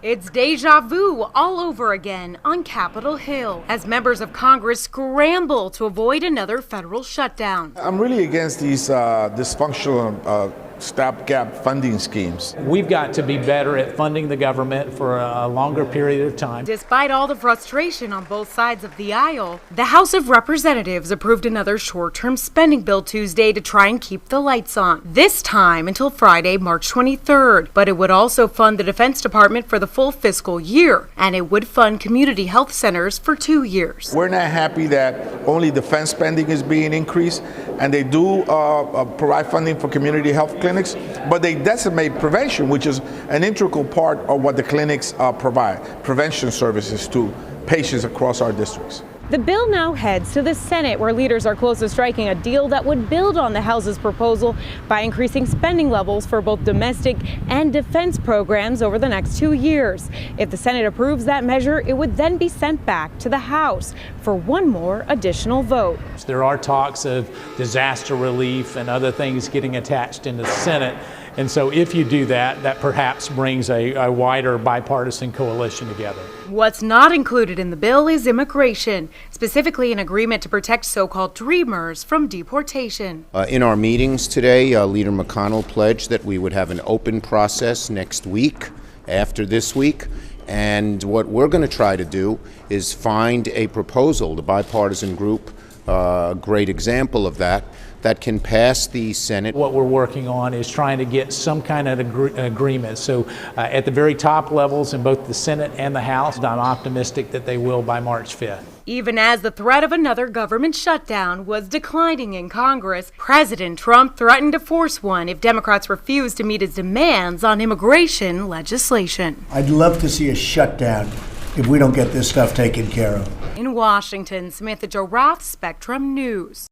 It's deja vu all over again on Capitol Hill as members of Congress scramble to avoid another federal shutdown. I'm really against these dysfunctional stopgap funding schemes. We've got to be better at funding the government for a longer period of time. Despite all the frustration on both sides of the aisle, the House of Representatives approved another short-term spending bill Tuesday to try and keep the lights on, this time until Friday, March 23rd. But it would also fund the Defense Department for the full fiscal year, and it would fund community health centers for 2 years. We're not happy that only defense spending is being increased, and they do provide funding for community health clinics, but they decimate prevention, which is an integral part of what the clinics provide, prevention services to patients across our districts. The bill now heads to the Senate, where leaders are close to striking a deal that would build on the House's proposal by increasing spending levels for both domestic and defense programs over the next 2 years. If the Senate approves that measure, it would then be sent back to the House for one more additional vote. There are talks of disaster relief and other things getting attached in the Senate. And so if you do that, that perhaps brings a wider bipartisan coalition together. What's not included in the bill is immigration, specifically an agreement to protect so-called dreamers from deportation. In our meetings today, Leader McConnell pledged that we would have an open process next week, after this week. And what we're going to try to do is find a proposal, the bipartisan group, a great example of that can pass the Senate. What we're working on is trying to get some kind of agreement. So at the very top levels in both the Senate and the House, I'm optimistic that they will by March 5th. Even as the threat of another government shutdown was declining in Congress, President Trump threatened to force one if Democrats refuse to meet his demands on immigration legislation. I'd love to see a shutdown if we don't get this stuff taken care of. In Washington, Samantha-Jo, Spectrum News.